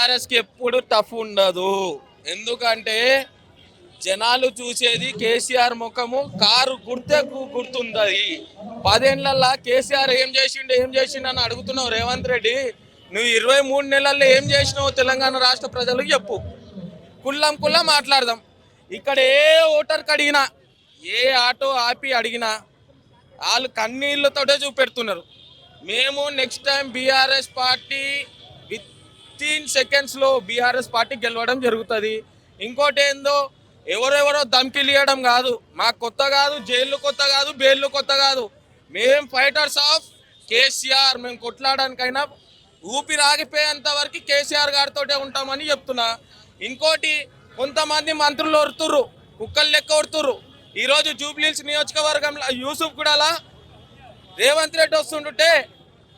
బీఆర్ఎస్కి ఎప్పుడు టఫ్ ఉండదు. ఎందుకంటే జనాలు చూసేది కేసీఆర్ ముఖము, కారు గుర్తే గుర్తుందది. 10 ఏళ్లలో కేసీఆర్ ఏం చేసిండు అని అడుగుతున్నావు రేవంత్ రెడ్డి. నువ్వు 23 నెలల్లో ఏం చేసినావు తెలంగాణ రాష్ట్ర ప్రజలకు చెప్పు. కుల్లం మాట్లాడదాం. ఇక్కడ ఏ ఓటర్కి అడిగినా, ఏ ఆటో ఆపి అడిగినా వాళ్ళు కన్నీళ్ళతోటే చూపెడుతున్నారు. మేము next time BRS party within సెకండ్స్లో బీఆర్ఎస్ పార్టీ గెలవడం జరుగుతుంది. ఇంకోటి ఏందో ఎవరెవరో ధమ్కిలు ఇవ్వడం కాదు, మాకు కొత్త కాదు, జైళ్ళు కొత్త కాదు, బెయిళ్ళు కొత్త కాదు. మేము ఫైటర్స్ ఆఫ్ కేసీఆర్. మేము కొట్లాడడానికైనా ఊపిరి ఆగిపోయేంత వరకు కేసీఆర్ గారితో ఉంటామని చెప్తున్నా. ఇంకోటి, కొంతమంది మంత్రులు ఒరుతుర్రు, కుక్కలు లెక్క ఒరుతుర్రు. ఈరోజు జూబ్లీహిల్స్ నియోజకవర్గంలో యూసుఫ్ కూడా రేవంత్ రెడ్డి వస్తుంటే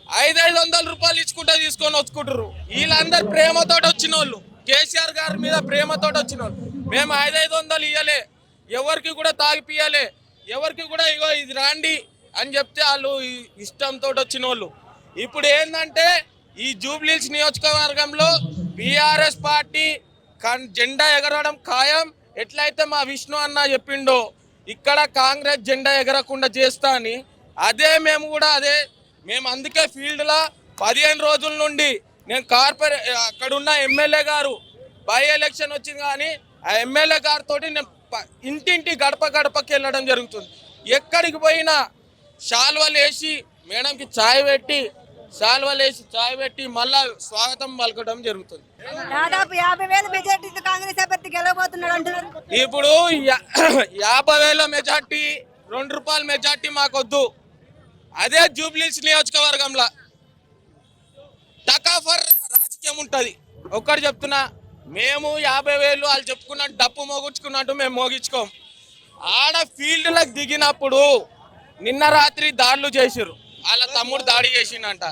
500 రూపాయలు ఇచ్చుకుంటే తీసుకొని వచ్చుకుంటారు. వీళ్ళందరూ ప్రేమతో వచ్చిన వాళ్ళు, కేసీఆర్ గారి మీద ప్రేమతో వచ్చిన వాళ్ళు. మేము 500 ఇవ్వలే, ఎవరికి కూడా తాగిపియాలి, ఎవరికి కూడా ఇగో ఇది రాండి అని చెప్తే వాళ్ళు ఇష్టంతో వచ్చిన వాళ్ళు. ఇప్పుడు ఏంటంటే ఈ జూబ్లీహిల్స్ నియోజకవర్గంలో బీఆర్ఎస్ పార్టీ జెండా ఎగరడం ఖాయం. ఎట్లయితే మా విష్ణు అన్న చెప్పిండో ఇక్కడ కాంగ్రెస్ జెండా ఎగరకుండా చేస్తా అని, మేము అందుకే ఫీల్డ్లో 15 రోజుల నుండి నేను అక్కడున్న ఎమ్మెల్యే గారు బై ఎలక్షన్ వచ్చింది కానీ ఆ ఎమ్మెల్యే గారితో నేను ఇంటింటి గడపకి వెళ్ళడం జరుగుతుంది. ఎక్కడికి పోయినా శాల్వలు వేసి మేడంకి ఛాయ్ పెట్టి మళ్ళా స్వాగతం పలకడం జరుగుతుంది. దాదాపు 50,000 మెజార్టీతో కాంగ్రెస్ అభ్యర్థి గెలవబోతున్నాడు అంటున్నారు. ఇప్పుడు 50,000 మెజార్టీ, ₹2 మెజార్టీ మాకొద్దు. అదే జూబ్లీహిల్స్ నియోజకవర్గంలో టకాఫర్ రాజకీయం ఉంటుంది. ఒక్కటి చెప్తున్నా, మేము 50,000 వాళ్ళు చెప్పుకున్నట్టు డప్పు మోగించుకున్నట్టు మేము మోగించుకోం. ఆడ ఫీల్డ్లకు దిగినప్పుడు నిన్న రాత్రి దాడులు చేసిర్రు. వాళ్ళ తమ్ముడు దాడి చేసిండంట.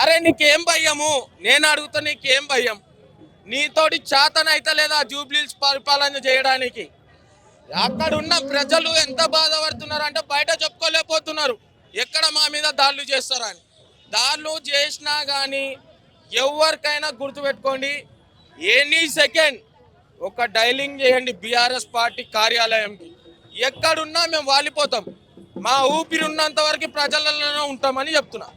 అరే నీకేం భయము? నేను అడుగుతా, నీకేం భయం? నీతోటి చేతనైతే లేదా జూబ్లీహిల్స్ పరిపాలన చేయడానికి? అక్కడ ఉన్న ప్రజలు ఎంత బాధపడుతున్నారు అంటే బయట చెప్పుకోలేకపోతున్నారు. ఎక్కడ మా మీద దాడులు చేస్తారని. దాడులు చేసినా కానీ ఎవరికైనా గుర్తుపెట్టుకోండి, ఎనీ సెకండ్ ఒక డైలింగ్ చేయండి బీఆర్ఎస్ పార్టీ కార్యాలయంకి. ఎక్కడున్నా మేము వాలిపోతాం. మా ఊపిరి ఉన్నంత వరకు ప్రజలలోనే ఉంటామని చెప్తున్నా.